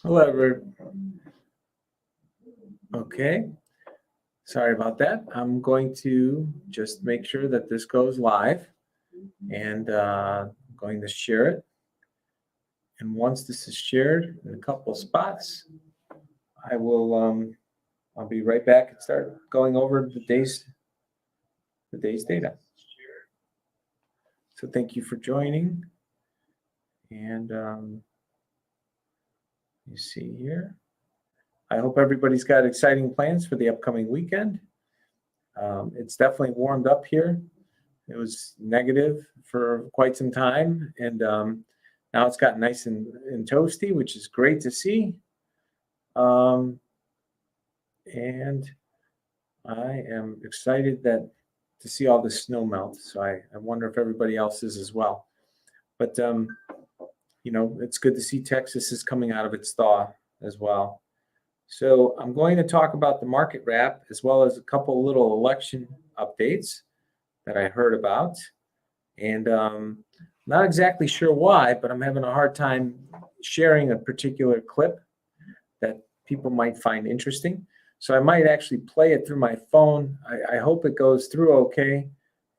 Hello, everyone. Okay, sorry about that. I'm going to just make sure that this goes live and I'm going to share it. And once this is shared in a couple of spots, I will I'll be right back and start going over the day's data. So thank you for joining. And you see here. I hope everybody's got exciting plans for the upcoming weekend. It's definitely warmed up here. It was negative for quite some time, and now it's gotten nice and toasty, which is great to see. And I am excited to see all the snow melt. So I wonder if everybody else is as well. But it's good to see Texas is coming out of its thaw as well. So I'm going to talk about the market wrap as well as a couple little election updates that I heard about. And not exactly sure why, but I'm having a hard time sharing a particular clip that people might find interesting. So I might actually play it through my phone. I hope it goes through okay.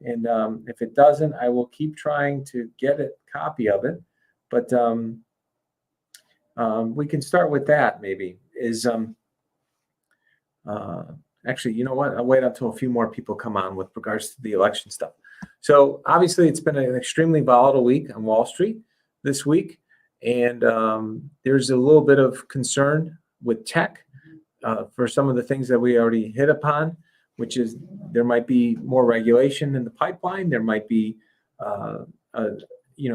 And if it doesn't, I will keep trying to get a copy of it. But we can start with that maybe. Actually, you know what? I'll wait until a few more people come on with regards to the election stuff. So obviously, it's been an extremely volatile week on Wall Street this week, and there's a little bit of concern with tech for some of the things that we already hit upon, which is there might be more regulation in the pipeline. There might be,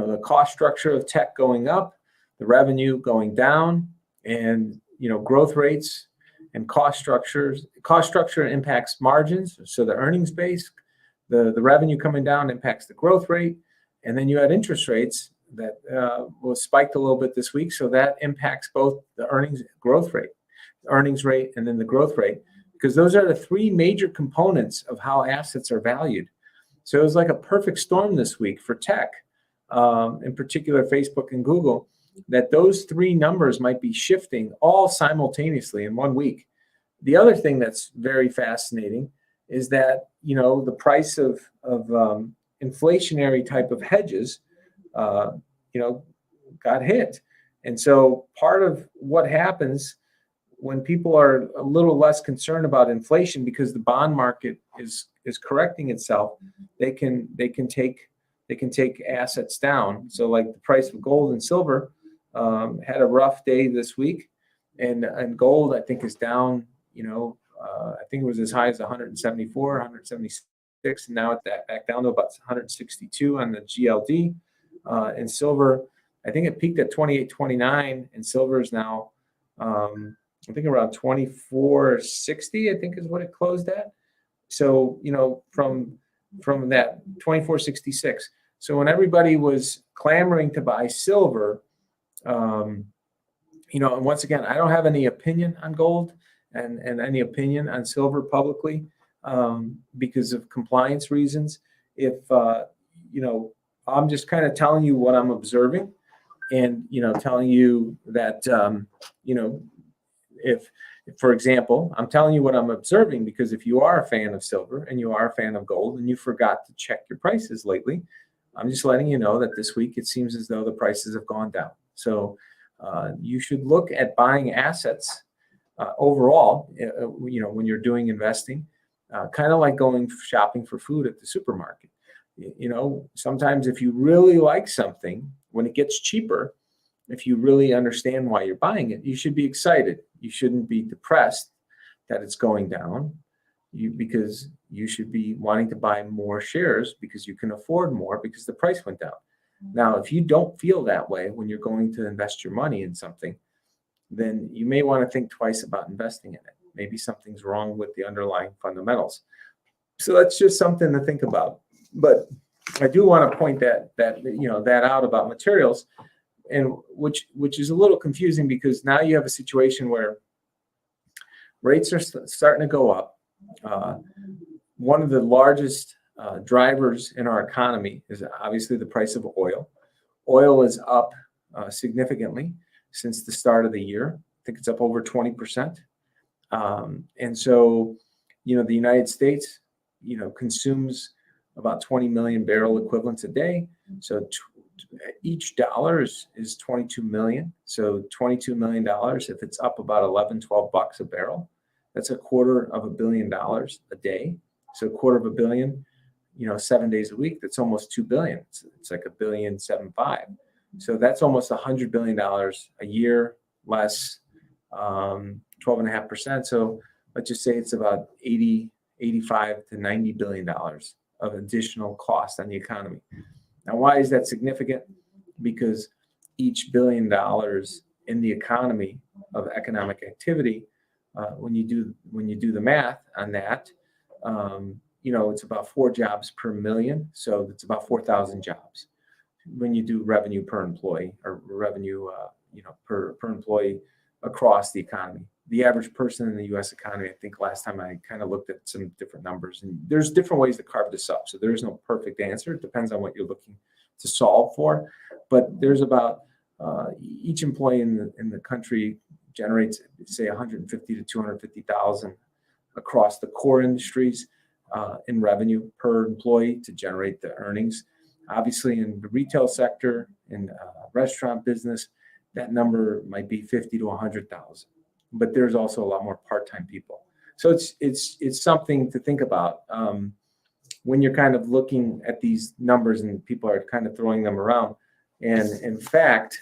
the cost structure of tech going up, the revenue going down, and growth rates and cost structure impacts margins. So the earnings base, the revenue coming down impacts the growth rate. And then you had interest rates that was spiked a little bit this week. So that impacts both the earnings rate, and then the growth rate, because those are the three major components of how assets are valued. So it was like a perfect storm this week for tech, in particular Facebook and Google, that those three numbers might be shifting all simultaneously in 1 week. The other thing that's very fascinating is that the price of inflationary type of hedges got hit. And so part of what happens when people are a little less concerned about inflation because the bond market is correcting itself, they can take assets down. So like the price of gold and silver had a rough day this week, and gold I think is down. I think it was as high as 174, 176, and now it's back down to about 162 on the GLD. And silver, I think it peaked at 28.29, and silver is now I think around 24.60. I think is what it closed at. So from that 24.66. So when everybody was clamoring to buy silver, and once again, I don't have any opinion on gold and any opinion on silver publicly because of compliance reasons. If I'm just kind of telling you what I'm observing, and telling you that if, for example, I'm telling you what I'm observing, because if you are a fan of silver and you are a fan of gold and you forgot to check your prices lately, I'm just letting you know that this week it seems as though the prices have gone down. So you should look at buying assets overall, when you're doing investing, kind of like going shopping for food at the supermarket. Sometimes if you really like something, when it gets cheaper, if you really understand why you're buying it, you should be excited. You shouldn't be depressed that it's going down, because you should be wanting to buy more shares because you can afford more because the price went down. Now, if you don't feel that way when you're going to invest your money in something, then you may want to think twice about investing in it. Maybe something's wrong with the underlying fundamentals. So that's just something to think about. But I do want to point that out about materials, and which is a little confusing, because now you have a situation where rates are starting to go up. One of the largest drivers in our economy is obviously the price of oil. Oil is up significantly. since the start of the year. I think it's up over 20%. And so, the United States, consumes about 20 million barrel equivalents a day. So each dollar is 22 million. So $22 million, if it's up about 11, 12 bucks a barrel, that's $250 million a day. So $250 million, 7 days a week, that's almost 2 billion. It's like $1.75 billion. So that's almost $100 billion a year, less 12.5%. So let's just say it's about 85 to $90 billion of additional cost on the economy. Now, why is that significant? Because each $1 billion in the economy of economic activity, when you do the math on that, it's about 4 jobs per million. So it's about 4,000 jobs when you do revenue per employee, or revenue, per employee across the economy. The average person in the U.S. economy, I think last time I kind of looked at some different numbers, and there's different ways to carve this up. So there is no perfect answer. It depends on what you're looking to solve for. But there's about each employee in the country generates, say, 150 to 250,000 across the core industries in revenue per employee to generate the earnings. Obviously, in the retail sector, in restaurant business, that number might be 50 to 100,000. But there's also a lot more part-time people. So it's something to think about when you're kind of looking at these numbers and people are kind of throwing them around. And in fact,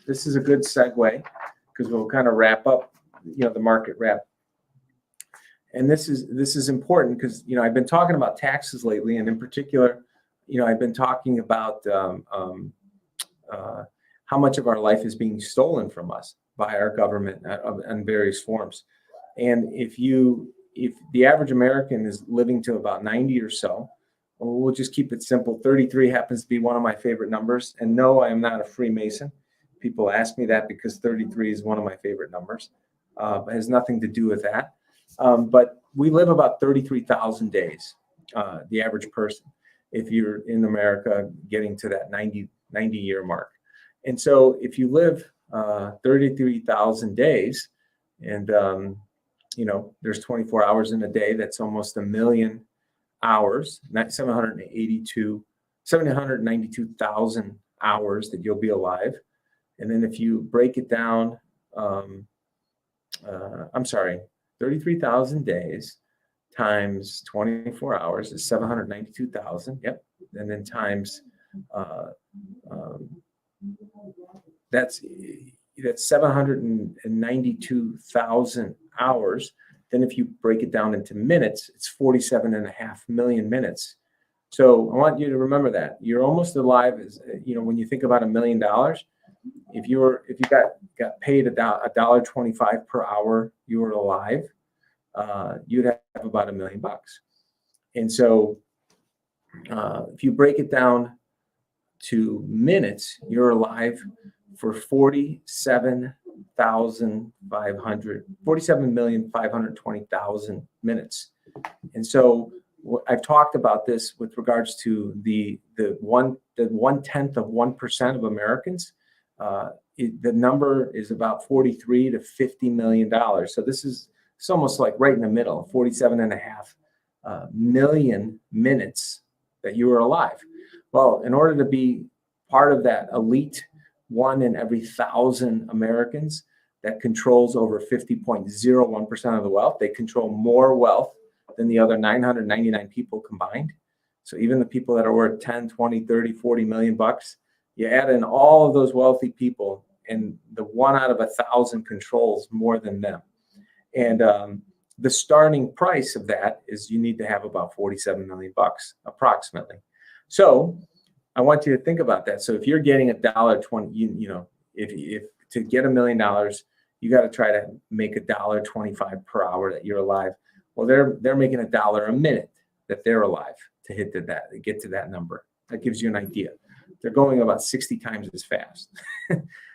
this is a good segue because we'll kind of wrap up, the market wrap. And this is important because I've been talking about taxes lately, and in particular, I've been talking about how much of our life is being stolen from us by our government in various forms. And if the average American is living to about 90 or so, we'll just keep it simple. 33 happens to be one of my favorite numbers. And no, I am not a Freemason. People ask me that because 33 is one of my favorite numbers. It has nothing to do with that. But we live about 33,000 days, the average person, if you're in America getting to that 90-year mark. And so if you live 33,000 days and, there's 24 hours in a day, that's almost 1 million hours, 792,000 hours that you'll be alive. And then if you break it down, 33,000 days times 24 hours is 792,000. Yep. And then times, that's 792,000 hours. Then if you break it down into minutes, it's 47.5 million minutes. So I want you to remember that you're almost alive as, when you think about $1 million, if you got paid $1.25 per hour, you were alive, you'd have about $1 million. And so if you break it down to minutes, you're alive for 47,520,000 minutes. And so I've talked about this with regards to the 1/10 of 1% of Americans. The number is about $43 to $50 million. So it's almost like right in the middle, 47.5 million minutes that you were alive. Well, in order to be part of that elite 1 in every 1,000 Americans that controls over 50.01% of the wealth, they control more wealth than the other 999 people combined. So even the people that are worth 10, 20, 30, 40 million bucks, you add in all of those wealthy people, and the 1 out of 1,000 controls more than them. And the starting price of that is you need to have about 47 million bucks approximately. So I want you to think about that. So if you're getting $1.20, if to get $1 million, you got to try to make $1.25 per hour that you're alive. Well, they're making $1 a minute that they're alive to get to that number. That gives you an idea. They're going about 60 times as fast.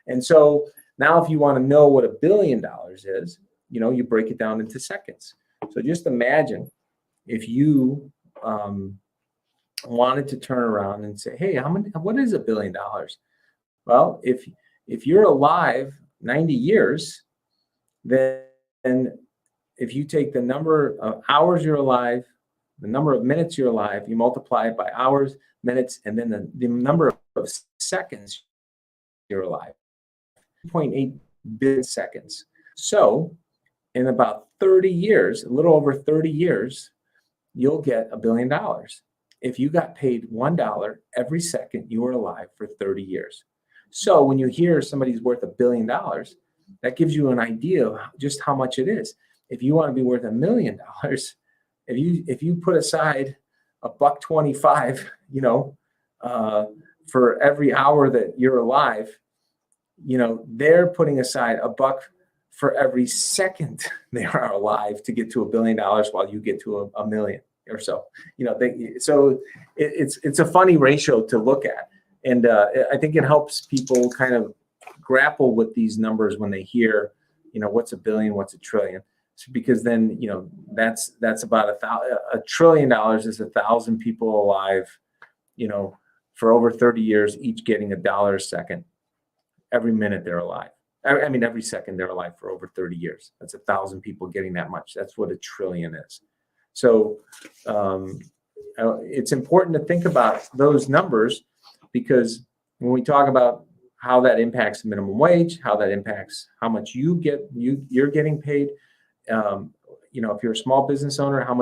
And so now if you want to know what $1 billion is, you break it down into seconds. So just imagine if you wanted to turn around and say, hey, what is $1 billion? Well, if if you're alive 90 years, then if you take the number of hours you're alive, the number of minutes you're alive, you multiply it by hours, minutes, and then the number of seconds you're alive, 2.8 billion seconds. So in about 30 years, a little over 30 years, you'll get $1 billion. If you got paid $1 every second you were alive for 30 years. So when you hear somebody's worth $1 billion, that gives you an idea of just how much it is. If you want to be worth $1 million, if you put aside $1.25, for every hour that you're alive, they're putting aside $1 for every second they are alive to get to $1 billion, while you get to a million or so. It's a funny ratio to look at, and I think it helps people kind of grapple with these numbers when they hear, what's a billion, what's a trillion. Because then that's about $1 trillion is 1,000 people alive, for over 30 years, each getting $1 a second every minute they're alive. I mean, every second they're alive for over 30 years. That's 1,000 people getting that much. That's what a trillion is. So it's important to think about those numbers, because when we talk about how that impacts the minimum wage, how that impacts how much you're getting paid. If you're a small business owner, how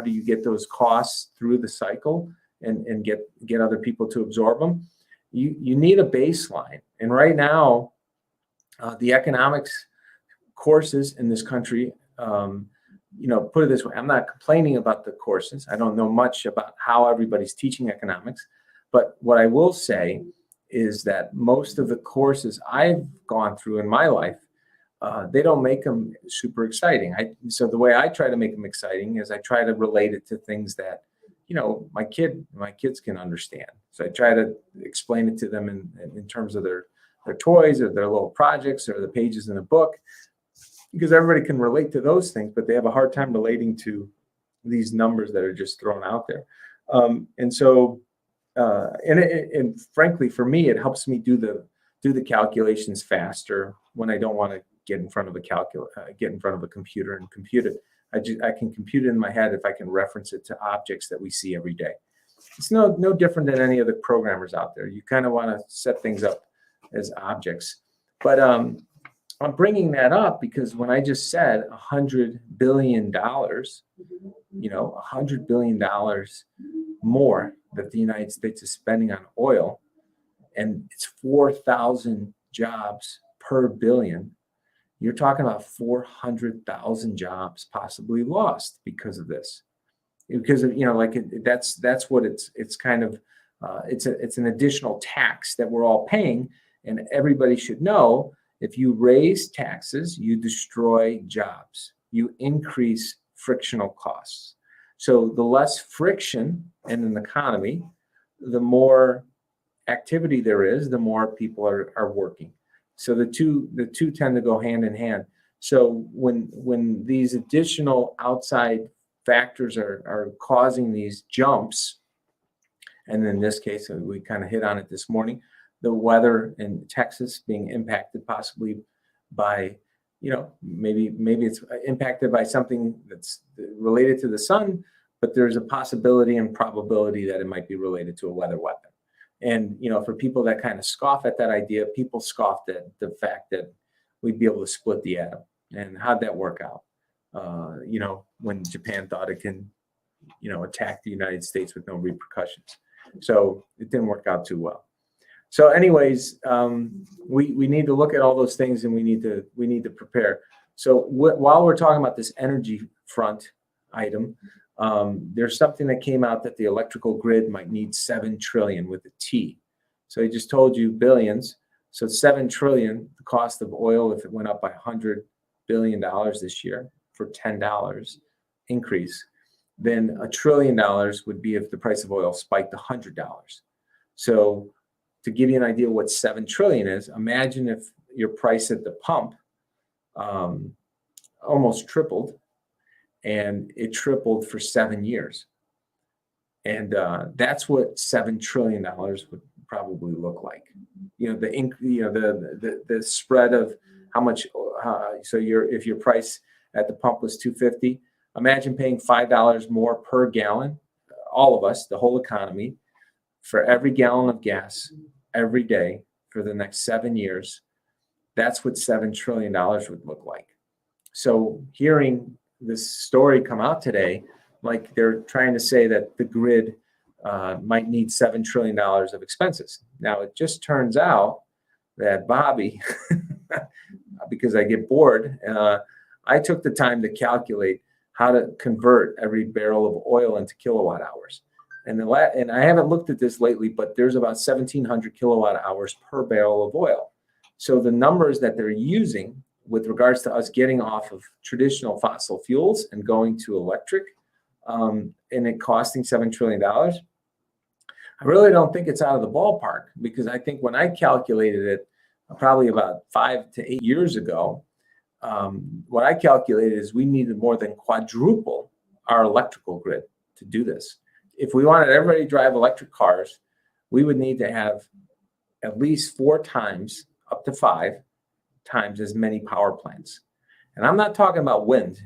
do you get those costs through the cycle and get other people to absorb them? You need a baseline. And right now, the economics courses in this country, put it this way, I'm not complaining about the courses. I don't know much about how everybody's teaching economics, but what I will say is that most of the courses I've gone through in my life, they don't make them super exciting. So the way I try to make them exciting is I try to relate it to things that, my kids can understand. So I try to explain it to them in terms of their toys or their little projects or the pages in the book, because everybody can relate to those things, but they have a hard time relating to these numbers that are just thrown out there. And frankly, for me, it helps me do the calculations faster when I don't want to get in front of a computer and compute it. I can compute it in my head if I can reference it to objects that we see every day. It's no different than any other programmers out there. You kind of want to set things up as objects. But I'm bringing that up because when I just said $100 billion, $100 billion more that the United States is spending on oil, and it's 4,000 jobs per billion, you're talking about 400,000 jobs possibly lost because of this. Because of, that's what it's kind of, it's an additional tax that we're all paying. And everybody should know, if you raise taxes, you destroy jobs, you increase frictional costs. So the less friction in an economy, the more activity there is, the more people are working. So the two tend to go hand in hand. So when these additional outside factors are causing these jumps, and in this case, we kind of hit on it this morning, the weather in Texas being impacted possibly by, maybe it's impacted by something that's related to the sun, but there's a possibility and probability that it might be related to a weather weapon. And, for people that kind of scoff at that idea, people scoffed at the fact that we'd be able to split the atom. And how'd that work out? When Japan thought it can, attack the United States with no repercussions. So it didn't work out too well. So anyways, we need to look at all those things, and we need to prepare. So while we're talking about this energy front item, there's something that came out that the electrical grid might need 7 trillion with a T. So I just told you billions. So 7 trillion, the cost of oil, if it went up by $100 billion this year for $10 increase, then $1 trillion would be if the price of oil spiked $100. So to give you an idea what 7 trillion is, imagine if your price at the pump almost tripled, and it tripled for 7 years. And that's what $7 trillion would probably look like. the spread of how much. So if your price at the pump was 250, imagine paying $5 more per gallon, all of us, the whole economy, for every gallon of gas every day for the next 7 years. That's what $7 trillion would look like. So hearing this story come out today, like they're trying to say that the grid might need $7 trillion of expenses. Now, it just turns out that Bobby, because I get bored, I took the time to calculate how to convert every barrel of oil into kilowatt hours. And I haven't looked at this lately, but there's about 1,700 kilowatt hours per barrel of oil. So the numbers that they're using with regards to us getting off of traditional fossil fuels and going to electric, and it costing $7 trillion, I really don't think it's out of the ballpark, because I think when I calculated it probably about 5 to 8 years ago, what I calculated is we needed more than quadruple our electrical grid to do this. If we wanted everybody to drive electric cars, we would need to have at least 4 times, up to 5 times as many power plants. And I'm not talking about wind.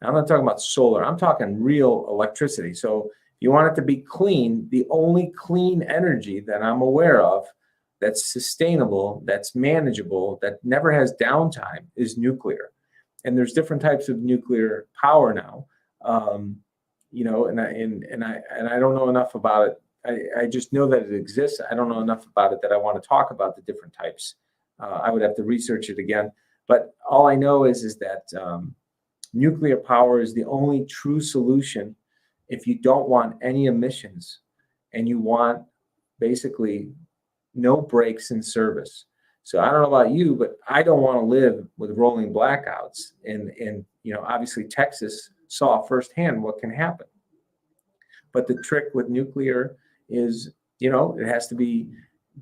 I'm not talking about solar. I'm talking real electricity. So if you want it to be clean, the only clean energy that I'm aware of that's sustainable, that's manageable, that never has downtime is nuclear. And there's different types of nuclear power now. And I don't know enough about it. I just know that it exists. I don't know enough about it that I want to talk about the different types. I would have to research it again. But all I know is that nuclear power is the only true solution if you don't want any emissions and you want basically no breaks in service. So I don't know about you, but I don't want to live with rolling blackouts. And obviously Texas saw firsthand what can happen. But the trick with nuclear is, it has to be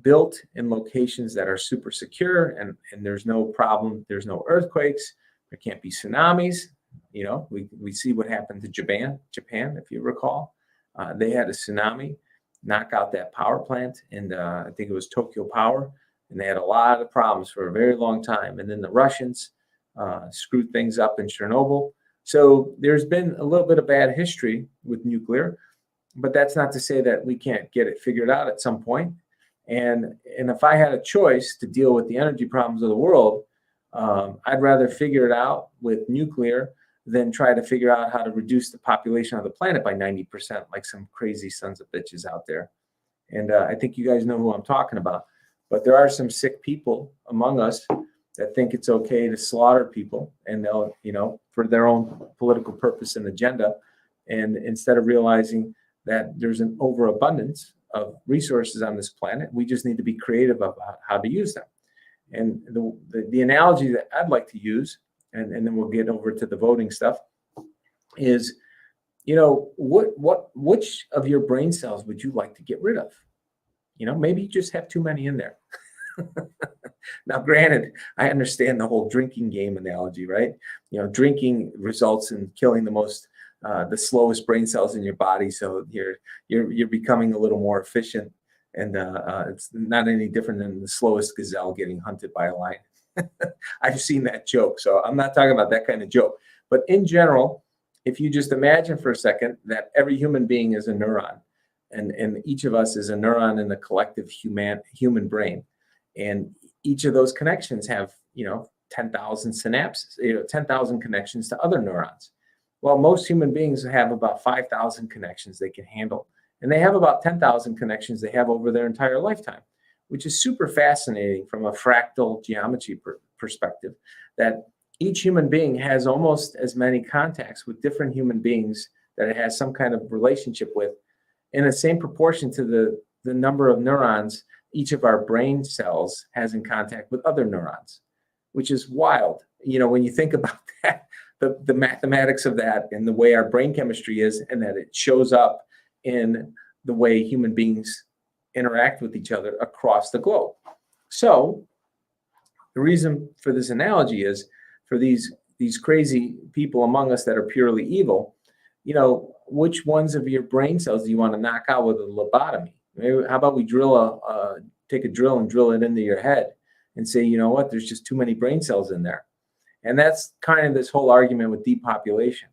built in locations that are super secure, and there's no problem. There's no earthquakes. There can't be tsunamis. We see what happened to Japan, if you recall. They had a tsunami knock out that power plant, and I think it was Tokyo Power, and they had a lot of problems for a very long time. And then the Russians screwed things up in Chernobyl. So there's been a little bit of bad history with nuclear, but that's not to say that we can't get it figured out at some point. And if I had a choice to deal with the energy problems of the world, I'd rather figure it out with nuclear than try to figure out how to reduce the population of the planet by 90%, like some crazy sons of bitches out there. And I think you guys know who I'm talking about. But there are some sick people among us that think it's okay to slaughter people, and they'll, for their own political purpose and agenda. And instead of realizing that there's an overabundance of resources on this planet, we just need to be creative about how to use them. And the analogy that I'd like to use, and then we'll get over to the voting stuff, is, which of your brain cells would you like to get rid of? Maybe you just have too many in there. Now, granted, I understand the whole drinking game analogy, right? Drinking results in killing the slowest brain cells in your body. So you're becoming a little more efficient, and it's not any different than the slowest gazelle getting hunted by a lion. I've seen that joke, so I'm not talking about that kind of joke. But in general, if you just imagine for a second that every human being is a neuron, and each of us is a neuron in the collective human brain, and each of those connections have 10,000 synapses, 10,000 connections to other neurons. Well, most human beings have about 5,000 connections they can handle, and they have about 10,000 connections they have over their entire lifetime, which is super fascinating from a fractal geometry perspective, that each human being has almost as many contacts with different human beings that it has some kind of relationship with, in the same proportion to the number of neurons each of our brain cells has in contact with other neurons, which is wild. When you think about that, the mathematics of that and the way our brain chemistry is, and that it shows up in the way human beings interact with each other across the globe. So the reason for this analogy is, for these crazy people among us that are purely evil, which ones of your brain cells do you want to knock out with a lobotomy? Maybe, how about we drill take a drill and drill it into your head and say, you know what, there's just too many brain cells in there. And that's kind of this whole argument with depopulation.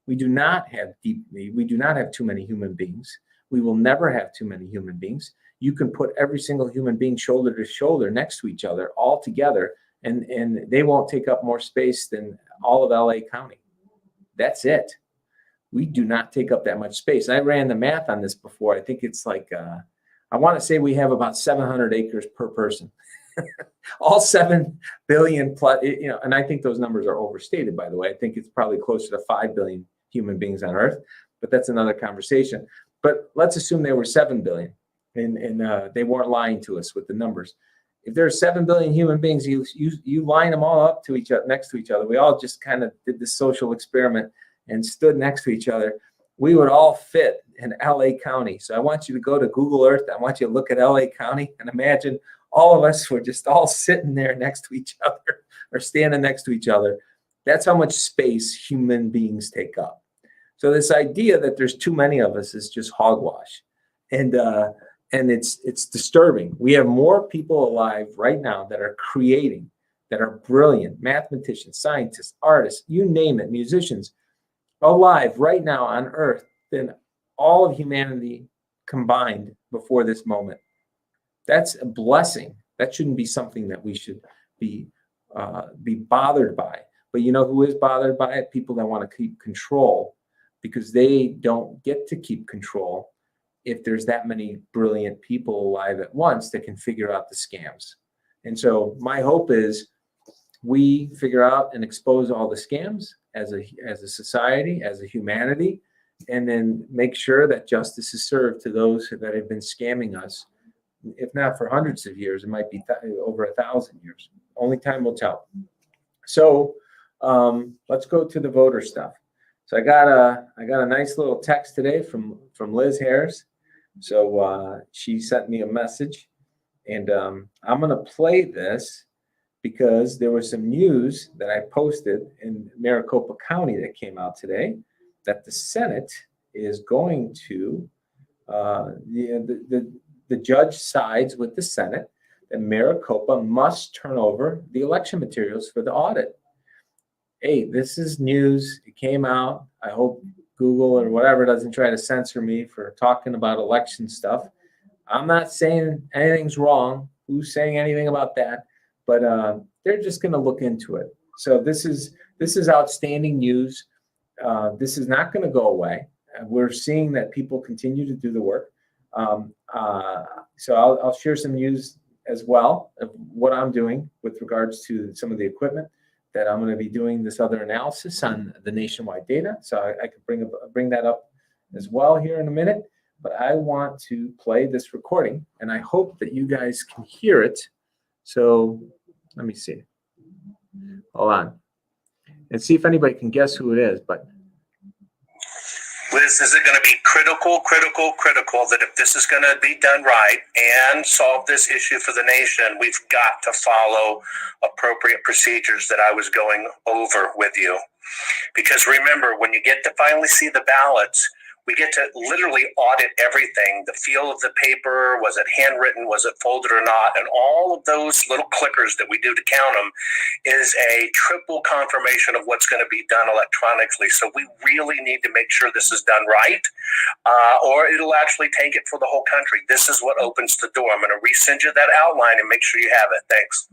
We do not have too many human beings. We will never have too many human beings. You can put every single human being shoulder to shoulder next to each other, all together, and they won't take up more space than all of LA County. That's it. We do not take up that much space. I ran the math on this before. I think it's like, I want to say we have about 700 acres per person. All 7 billion plus, and I think those numbers are overstated, by the way. I think it's probably closer to 5 billion human beings on Earth, but that's another conversation. But let's assume they were 7 billion, and they weren't lying to us with the numbers. If there's 7 billion human beings, you line them all up to each other, next to each other. We all just kind of did this social experiment and stood next to each other. We would all fit in LA County. So I want you to go to Google Earth. I want you to look at LA County and imagine all of us were just all sitting there next to each other or standing next to each other. That's how much space human beings take up. So this idea that there's too many of us is just hogwash. And it's disturbing. We have more people alive right now that are creating, that are brilliant, mathematicians, scientists, artists, you name it, musicians, alive right now on Earth than all of humanity combined before this moment. That's a blessing. That shouldn't be something that we should be bothered by. But you know who is bothered by it? People that want to keep control, because they don't get to keep control if there's that many brilliant people alive at once that can figure out the scams. And so my hope is we figure out and expose all the scams as a society, as a humanity, and then make sure that justice is served to those that have been scamming us. If not for hundreds of years, it might be over 1,000 years. Only time will tell. So let's go to the voter stuff. So I got a nice little text today from Liz Harris. So she sent me a message, and I'm going to play this because there was some news that I posted in Maricopa County that came out today that the Senate is going to the judge sides with the Senate that Maricopa must turn over the election materials for the audit. Hey, this is news. It came out. I hope Google or whatever doesn't try to censor me for talking about election stuff. I'm not saying anything's wrong. Who's saying anything about that? But they're just going to look into it. So this is outstanding news. This is not going to go away. We're seeing that people continue to do the work. So I'll share some news as well of what I'm doing with regards to some of the equipment that I'm going to be doing this other analysis on the nationwide data. So I could bring that up as well here in a minute. But I want to play this recording, and I hope that you guys can hear it. So let me see. Hold on. And see if anybody can guess who it is. But Liz, is it going to be critical that if this is going to be done right and solve this issue for the nation, we've got to follow appropriate procedures that I was going over with you? Because remember, when you get to finally see the ballots, we get to literally audit everything. The feel of the paper, was it handwritten, was it folded or not? And all of those little clickers that we do to count them is a triple confirmation of what's going to be done electronically. So we really need to make sure this is done right, or it'll actually take it for the whole country. This is what opens the door. I'm going to resend you that outline and make sure you have it. Thanks.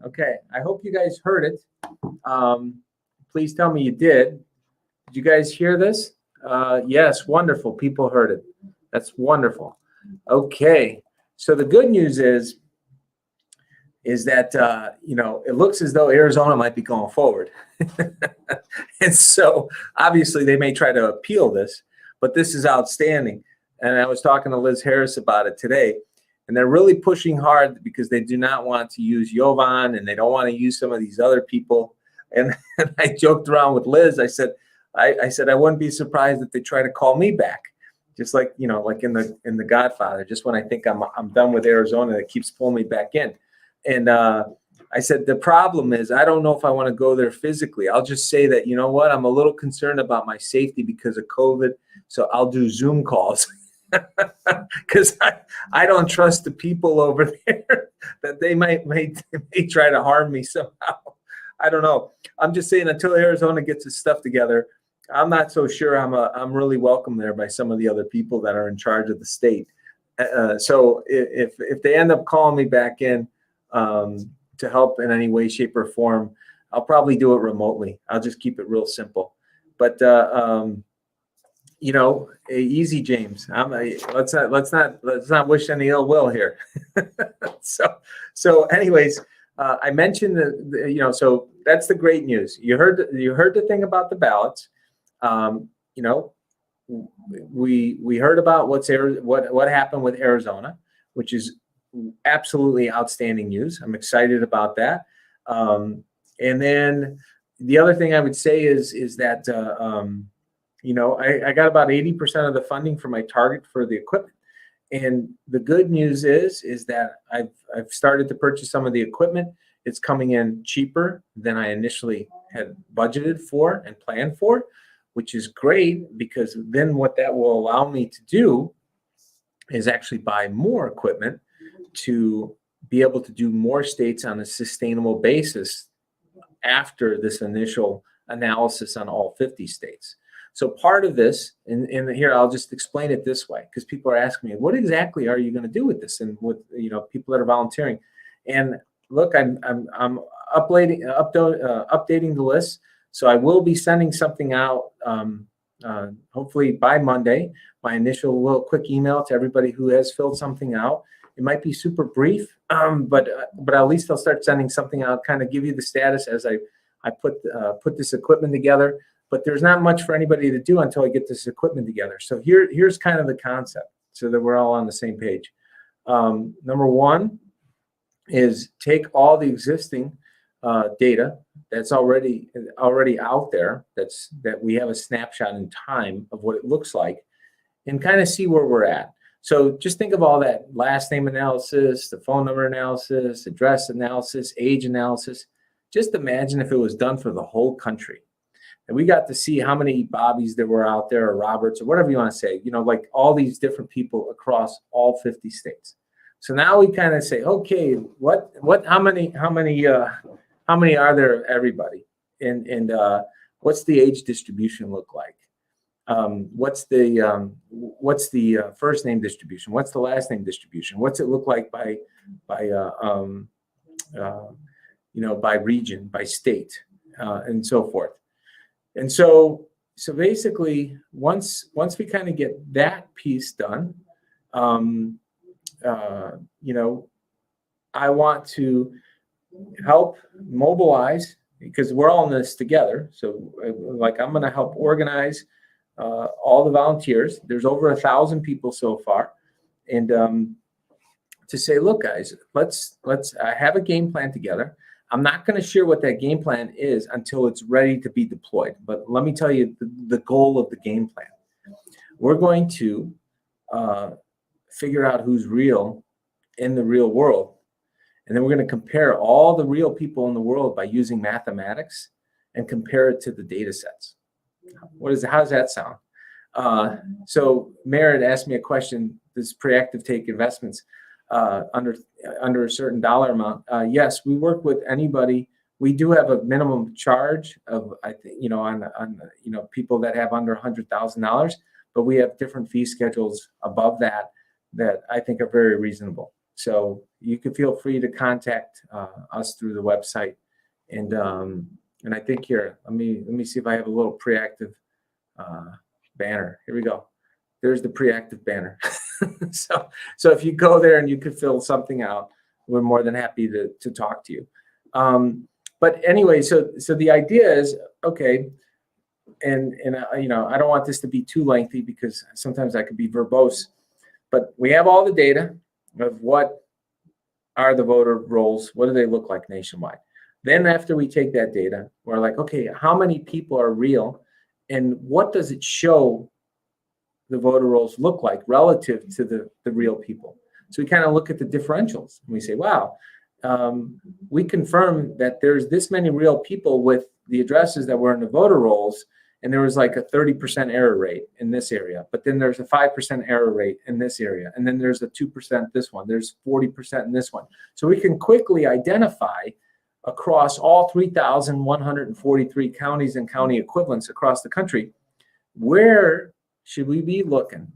Okay, I hope you guys heard it. Please tell me you did. Did you guys hear this? Yes, wonderful. People heard it. That's wonderful. Okay, so the good news is that it looks as though Arizona might be going forward, and so obviously they may try to appeal this, but this is outstanding. And I was talking to Liz Harris about it today, and they're really pushing hard because they do not want to use Jovan, and they don't want to use some of these other people. And I joked around with Liz. I said I wouldn't be surprised if they try to call me back, just like like in the Godfather. Just when I think I'm done with Arizona, it keeps pulling me back in. And I said the problem is I don't know if I want to go there physically. I'll just say that I'm a little concerned about my safety because of COVID, so I'll do Zoom calls. because I don't trust the people over there that they may try to harm me somehow. I don't know. I'm just saying until Arizona gets its stuff together, I'm not so sure I'm really welcome there by some of the other people that are in charge of the state. So if they end up calling me back in to help in any way, shape, or form, I'll probably do it remotely. I'll just keep it real simple. But easy, James. Let's not wish any ill will here. So anyways, I mentioned so that's the great news. You heard the thing about the ballots. We heard about what happened with Arizona, which is absolutely outstanding news. I'm excited about that. And then the other thing I would say is that I got about 80% of the funding for my target for the equipment. And the good news is that I've started to purchase some of the equipment. It's coming in cheaper than I initially had budgeted for and planned for, which is great, because then what that will allow me to do is actually buy more equipment to be able to do more states on a sustainable basis after this initial analysis on all 50 states. So part of this, and here I'll just explain it this way, because people are asking me, what exactly are you going to do with this, and with people that are volunteering? And look, I'm updating the list, so I will be sending something out hopefully by Monday. My initial little quick email to everybody who has filled something out. It might be super brief, but at least I'll start sending something out, kind of give you the status as I put this equipment together. But there's not much for anybody to do until I get this equipment together. So here's kind of the concept, so that we're all on the same page. Number one is take all the existing data that's already out there, that we have a snapshot in time of what it looks like, and kind of see where we're at. So just think of all that last name analysis, the phone number analysis, address analysis, age analysis. Just imagine if it was done for the whole country. And we got to see how many Bobbies there were out there, or Roberts, or whatever you want to say, like all these different people across all 50 states. So now we kind of say, okay, how many are there, everybody? And what's the age distribution look like? What's the first name distribution? What's the last name distribution? What's it look like by region, by state, and so forth? And so basically, once we kind of get that piece done, I want to help mobilize, because we're all in this together. So I'm going to help organize all the volunteers. There's over 1,000 people so far. And to say, look, guys, let's have a game plan together. I'm not going to share what that game plan is until it's ready to be deployed. But let me tell you the goal of the game plan. We're going to figure out who's real in the real world. And then we're going to compare all the real people in the world by using mathematics and compare it to the data sets. How does that sound? So Merritt asked me a question, does Preactive take investments under a certain dollar amount? Yes, we work with anybody. We do have a minimum charge of, I think, on people that have under $100,000, but we have different fee schedules above that I think are very reasonable. So you can feel free to contact us through the website. And I think here, let me see if I have a little Preactive banner. Here we go. There's the Preactive banner. So if you go there and you could fill something out, we're more than happy to talk to you. But anyway, so the idea is, okay, and I don't want this to be too lengthy, because sometimes I could be verbose, but we have all the data of what are the voter rolls, what do they look like nationwide. Then after we take that data, we're like, okay, how many people are real, and what does it show the voter rolls look like relative to the real people? So we kind of look at the differentials, and we say, wow, we confirm that there's this many real people with the addresses that were in the voter rolls, and there was like a 30% error rate in this area, but then there's a 5% error rate in this area, and then there's a 2% this one, there's 40% in this one. So we can quickly identify across all 3,143 counties and county equivalents across the country, where should we be looking?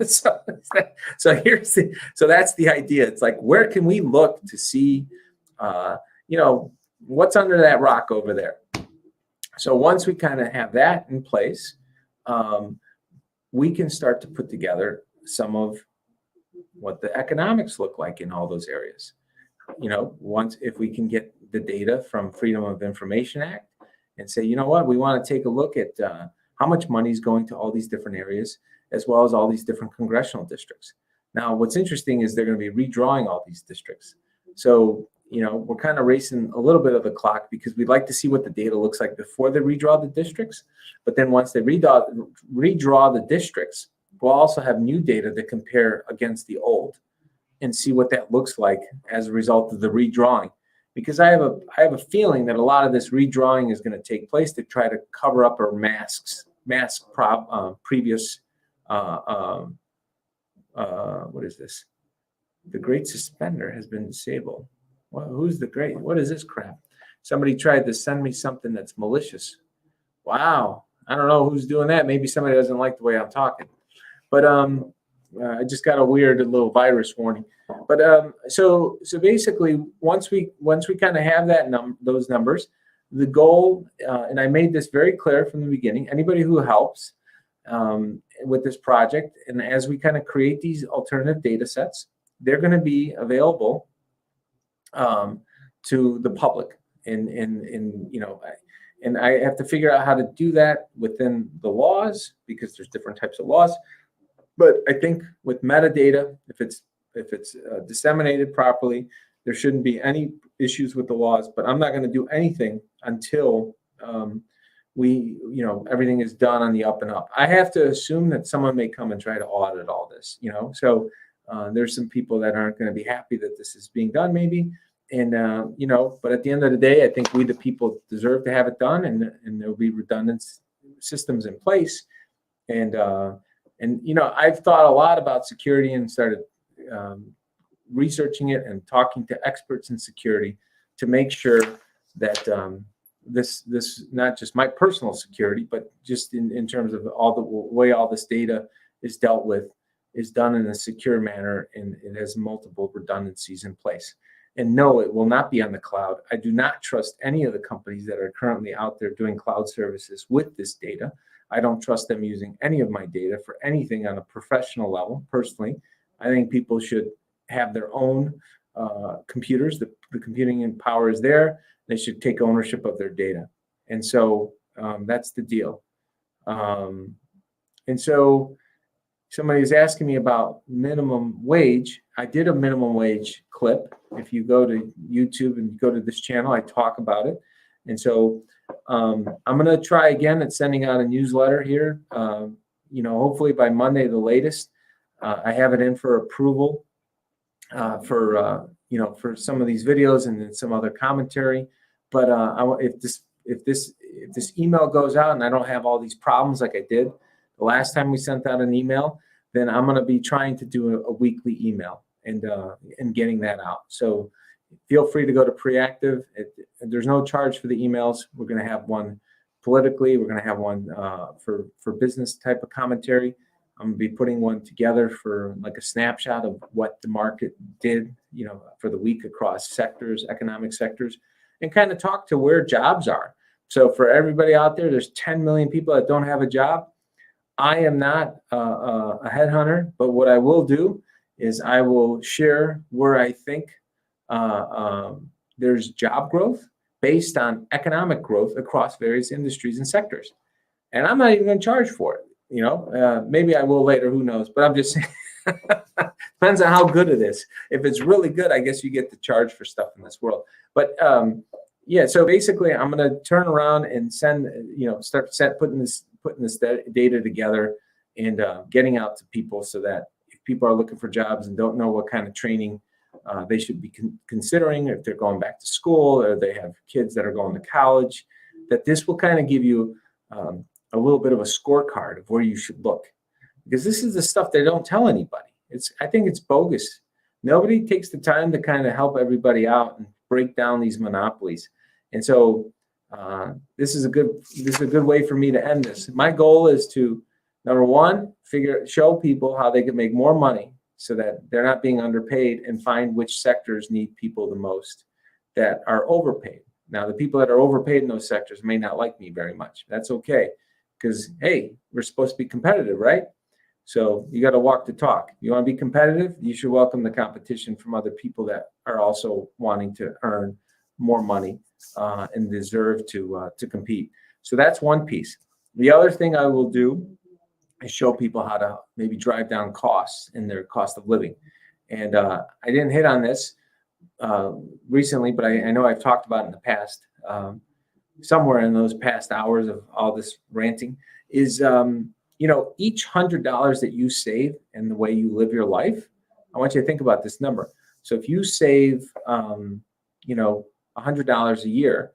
so that's the idea. It's like, where can we look to see, what's under that rock over there? So once we kind of have that in place, we can start to put together some of what the economics look like in all those areas. Once, if we can get the data from Freedom of Information Act and say, you know what, we want to take a look at how much money is going to all these different areas, as well as all these different congressional districts. Now, what's interesting is they're going to be redrawing all these districts. So, we're kind of racing a little bit of the clock, because we'd like to see what the data looks like before they redraw the districts. But then once they redraw the districts, we'll also have new data to compare against the old and see what that looks like as a result of the redrawing. Because I have a feeling that a lot of this redrawing is going to take place to try to cover up or mask previous what is this? The Great Suspender has been disabled. Well, who's the great? What is this crap? Somebody tried to send me something that's malicious. Wow. I don't know who's doing that. Maybe somebody doesn't like the way I'm talking. But I just got a weird little virus warning. But so basically, once we kind of have those numbers, the goal, and I made this very clear from the beginning, anybody who helps with this project, and as we kind of create these alternative data sets, they're going to be available to the public. And I have to figure out how to do that within the laws, because there's different types of laws. But I think with metadata, if it's disseminated properly, there shouldn't be any issues with the laws. But I'm not going to do anything until everything is done on the up and up. I have to assume that someone may come and try to audit all this. So there's some people that aren't going to be happy that this is being done, maybe. And but at the end of the day, I think we the people deserve to have it done, and there'll be redundant systems in place. And I've thought a lot about security and started researching it and talking to experts in security to make sure that this not just my personal security, but just in terms of all the way all this data is dealt with is done in a secure manner, and it has multiple redundancies in place. And no, it will not be on the cloud. I do not trust any of the companies that are currently out there doing cloud services with this data. I don't trust them using any of my data for anything on a professional level. Personally, I think people should have their own computers. The computing power is there. They should take ownership of their data. And so that's the deal. And so somebody is asking me about minimum wage. I did a minimum wage clip. If you go to YouTube and go to this channel, I talk about it. And so I'm going to try again at sending out a newsletter here. Hopefully by Monday, the latest. I have it in for approval for some of these videos and then some other commentary. But if this email goes out and I don't have all these problems like I did the last time we sent out an email, then I'm going to be trying to do a weekly email and getting that out. So feel free to go to Preactive. There's no charge for the emails. We're going to have one politically. We're going to have one for business type of commentary. I'm going to be putting one together for like a snapshot of what the market did, for the week across sectors, economic sectors, and kind of talk to where jobs are. So for everybody out there, there's 10 million people that don't have a job. I am not a headhunter, but what I will do is I will share where I think there's job growth based on economic growth across various industries and sectors. And I'm not even going to charge for it. Maybe I will later, who knows, but I'm just saying, depends on how good it is. If it's really good, I guess you get to charge for stuff in this world. But so basically I'm going to turn around and send, putting this data together and getting out to people, so that if people are looking for jobs and don't know what kind of training they should be considering, if they're going back to school or they have kids that are going to college, that this will kind of give you a little bit of a scorecard of where you should look, because this is the stuff they don't tell anybody. I think it's bogus. Nobody takes the time to kind of help everybody out and break down these monopolies. And so this is a good way for me to end this. My goal is to, number one, show people how they can make more money so that they're not being underpaid, and find which sectors need people the most that are overpaid. Now, the people that are overpaid in those sectors may not like me very much. That's okay, because, hey, we're supposed to be competitive, right? So you got to walk the talk. You want to be competitive, you should welcome the competition from other people that are also wanting to earn more money and deserve to compete. So that's one piece. The other thing I will do is show people how to maybe drive down costs in their cost of living. And I didn't hit on this recently, but I know I've talked about it in the past, somewhere in those past hours of all this ranting, is each $100 that you save and the way you live your life, I want you to think about this number. So if you save $100 a year,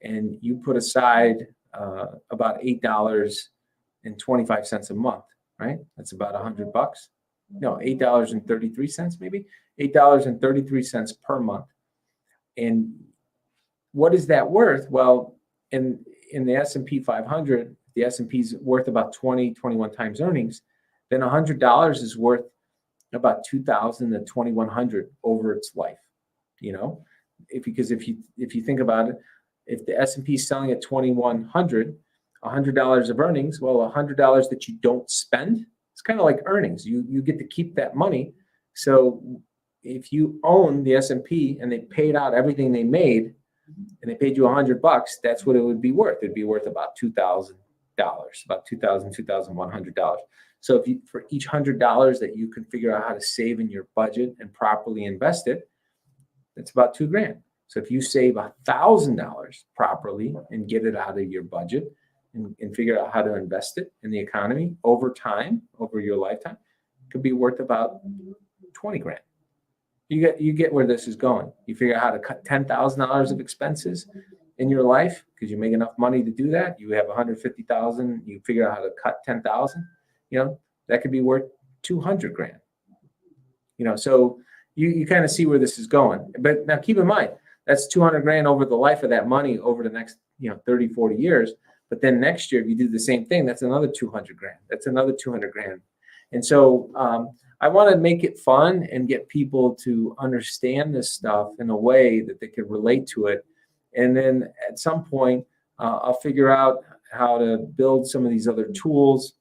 and you put aside about $8.25 a month, right? That's about $100. No, $8.33 maybe, $8.33 per month. And what is that worth? Well, in the S&P 500, the S&P is worth about 21 times earnings. Then $100 is worth about 2,000 to 2,100 over its life. Because if you think about it, if the S&P is selling at 2,100, $100 of earnings, well, $100 that you don't spend, it's kind of like earnings. You get to keep that money. So if you own the S&P and they paid out everything they made, and they paid you $100, that's what it would be worth. It'd be worth about $2,000, about $2,000, $2,100. So for each $100 that you can figure out how to save in your budget and properly invest it, that's about $2,000. So if you save $1,000 properly and get it out of your budget and figure out how to invest it in the economy over time, over your lifetime, it could be worth about $20,000. You get where this is going. You figure out how to cut $10,000 of expenses in your life because you make enough money to do that. You have $150,000. You figure out how to cut $10,000. That could be worth $200,000. So you kind of see where this is going. But now keep in mind, that's $200,000 over the life of that money over the next 30, 40 years. But then next year, if you do the same thing, that's another $200,000. That's another $200,000. And so I want to make it fun and get people to understand this stuff in a way that they can relate to it. And then at some point, I'll figure out how to build some of these other tools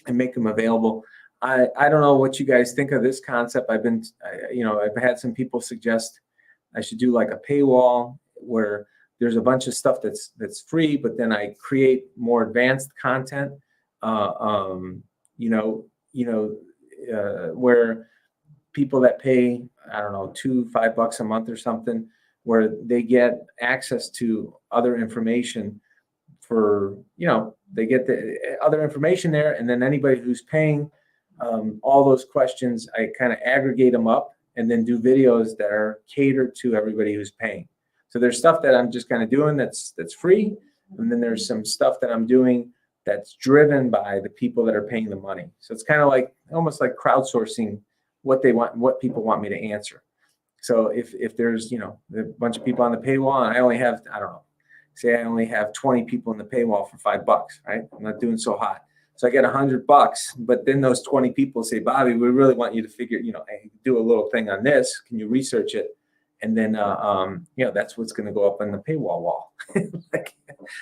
and make them available. I don't know what you guys think of this concept. I've had some people suggest I should do like a paywall where there's a bunch of stuff that's free, but then I create more advanced content. Where people that pay, I don't know, $5 a month or something, where they get access to other information they get the other information there. And then anybody who's paying all those questions, I kind of aggregate them up and then do videos that are catered to everybody who's paying. So there's stuff that I'm just kind of doing that's free. And then there's some stuff that I'm doing that's driven by the people that are paying the money. So it's kind of almost like crowdsourcing what they want, what people want me to answer. So if there's, a bunch of people on the paywall and I only have, I don't know, say I only have 20 people in the paywall for $5, right? I'm not doing so hot. So I get $100, but then those 20 people say, Bobby, we really want you to figure, hey, do a little thing on this. Can you research it? And then, that's what's going to go up on the paywall wall.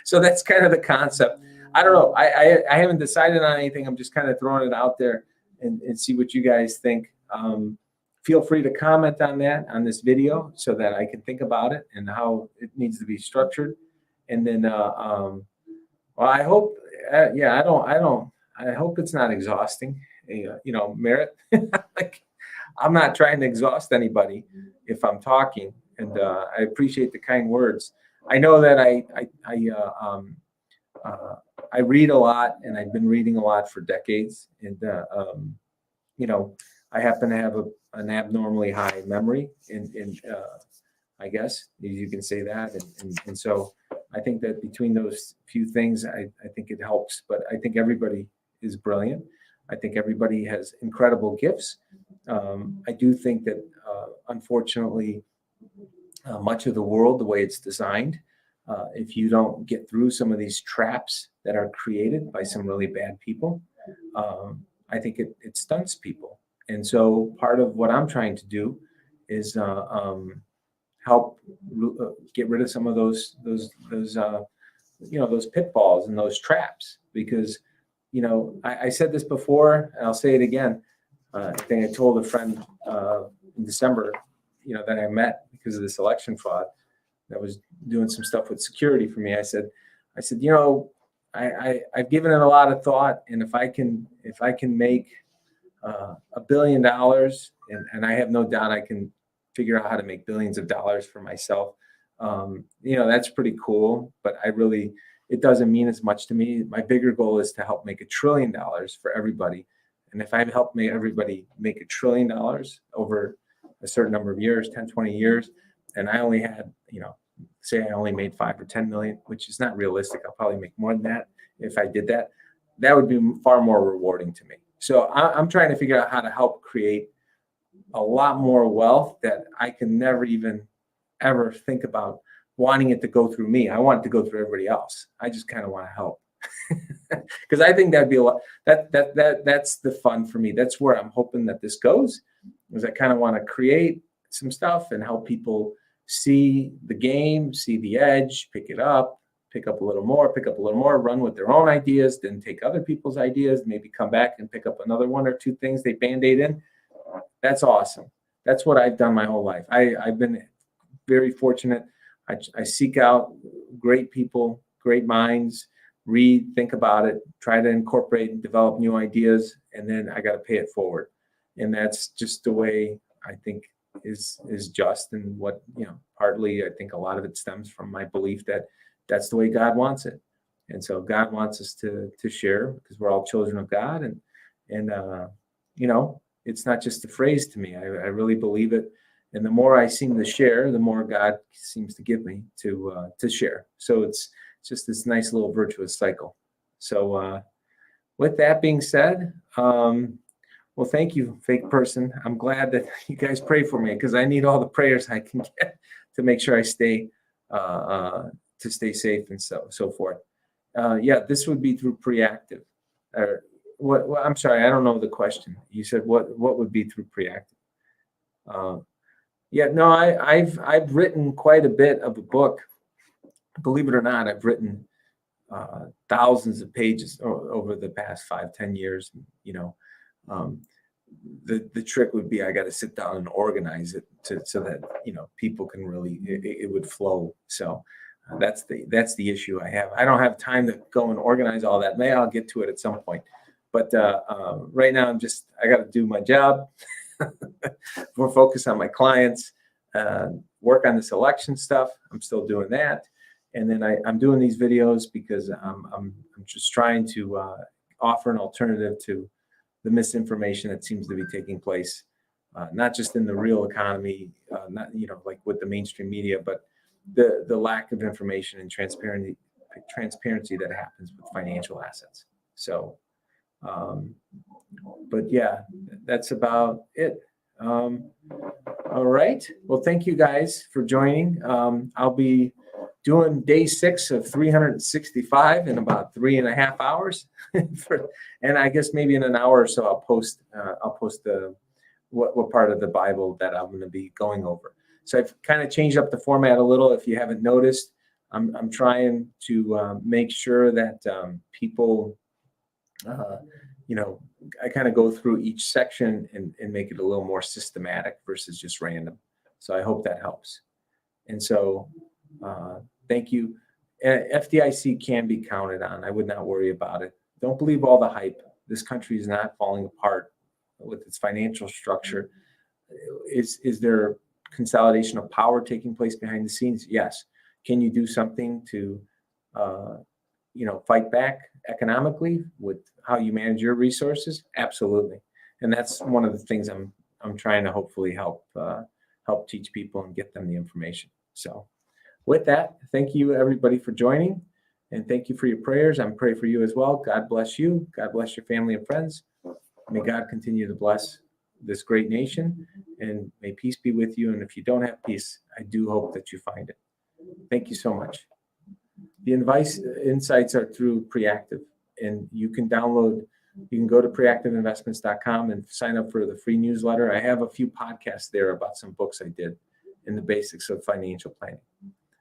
So that's kind of the concept. I don't know. I haven't decided on anything. I'm just kind of throwing it out there and see what you guys think. Feel free to comment on that on this video so that I can think about it and how it needs to be structured. And then, I hope, I hope it's not exhausting. Merit. I'm not trying to exhaust anybody if I'm talking, and I appreciate the kind words. I know that I read a lot, and I've been reading a lot for decades, and I happen to have an abnormally high memory, and I guess you can say that, and so I think that between those few things, I think it helps. But I think everybody is brilliant. I think everybody has incredible gifts. I do think that, unfortunately, much of the world, the way it's designed, if you don't get through some of these traps that are created by some really bad people, I think it stunts people. And so part of what I'm trying to do is help get rid of some of those pitfalls and those traps. Because I said this before, and I'll say it again. I think I told a friend in December, that I met because of this election fraud, that was doing some stuff with security for me. I said, I've given it a lot of thought, and if I can make $1 billion, and I have no doubt I can figure out how to make billions of dollars for myself. That's pretty cool, but it doesn't mean as much to me. My bigger goal is to help make $1 trillion for everybody. And if I help everybody make $1 trillion over a certain number of years, 10, 20 years, and I only had, say I only made 5 or 10 million, which is not realistic. I'll probably make more than that. If I did that, that would be far more rewarding to me. So I'm trying to figure out how to help create a lot more wealth that I can never even ever think about wanting it to go through me. I want it to go through everybody else. I just kind of want to help. Because I think that'd be a lot. That's the fun for me. That's where I'm hoping that this goes, is I kind of want to create some stuff and help people see the game, see the edge, pick up a little more, run with their own ideas, then take other people's ideas, maybe come back and pick up another 1 or 2 things they Band-Aid in. That's awesome. That's what I've done my whole life. I've been very fortunate. I seek out great people, great minds, read, think about it, try to incorporate and develop new ideas, and then I got to pay it forward. And that's just the way I think is just, and what, partly I think a lot of it stems from my belief that that's the way God wants it. And so God wants us to share, because we're all children of God. And it's not just a phrase to me. I really believe it. And the more I seem to share, the more God seems to give me to share. So it's just this nice little virtuous cycle. So with that being said, well, thank you, fake person. I'm glad that you guys pray for me, because I need all the prayers I can get to make sure I stay safe and so forth. Yeah, this would be through Preactive. Or what? I'm sorry, I don't know the question. You said what would be through Preactive? Yeah, no, I've written quite a bit of a book. Believe it or not, I've written thousands of pages over the past 5-10 years. The trick would be I got to sit down and organize it so that people can really it would flow. So that's the issue I have. I don't have time to go and organize all that. Maybe I'll get to it at some point. But right now I got to do my job. More focus on my clients, work on this election stuff. I'm still doing that. And then I'm doing these videos because I'm just trying to offer an alternative to the misinformation that seems to be taking place, not just in the real economy, not like with the mainstream media, but the lack of information and transparency that happens with financial assets. So, but yeah, that's about it. All right. Well, thank you guys for joining. I'll be doing day 6 of 365 in about 3.5 hours. And I guess maybe in an hour or so, I'll post the what part of the Bible that I'm going to be going over. So I've kind of changed up the format a little. If you haven't noticed, I'm trying to make sure that people, I kind of go through each section and make it a little more systematic versus just random. So I hope that helps. And so thank you. FDIC can be counted on. I would not worry about it. Don't believe all the hype. This country is not falling apart with its financial structure. Is there consolidation of power taking place behind the scenes? Yes. Can you do something to fight back economically with how you manage your resources? Absolutely. And that's one of the things I'm trying to hopefully help teach people and get them the information. So with that, thank you everybody for joining, and thank you for your prayers. I'm praying for you as well. God bless you. God bless your family and friends. May God continue to bless this great nation, and may peace be with you. And if you don't have peace, I do hope that you find it. Thank you so much. The insights are through Preactive, and you can go to preactiveinvestments.com and sign up for the free newsletter. I have a few podcasts there about some books I did in the basics of financial planning.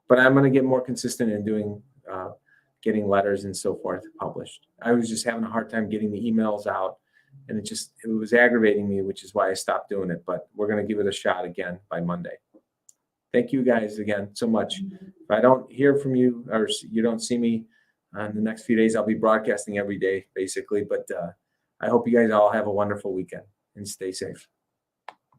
But I'm going to get more consistent in doing, getting letters and so forth published. I was just having a hard time getting the emails out, and it was aggravating me, which is why I stopped doing it. But we're going to give it a shot again by Monday. Thank you guys again so much. If I don't hear from you or you don't see me in the next few days, I'll be broadcasting every day, basically. But I hope you guys all have a wonderful weekend and stay safe.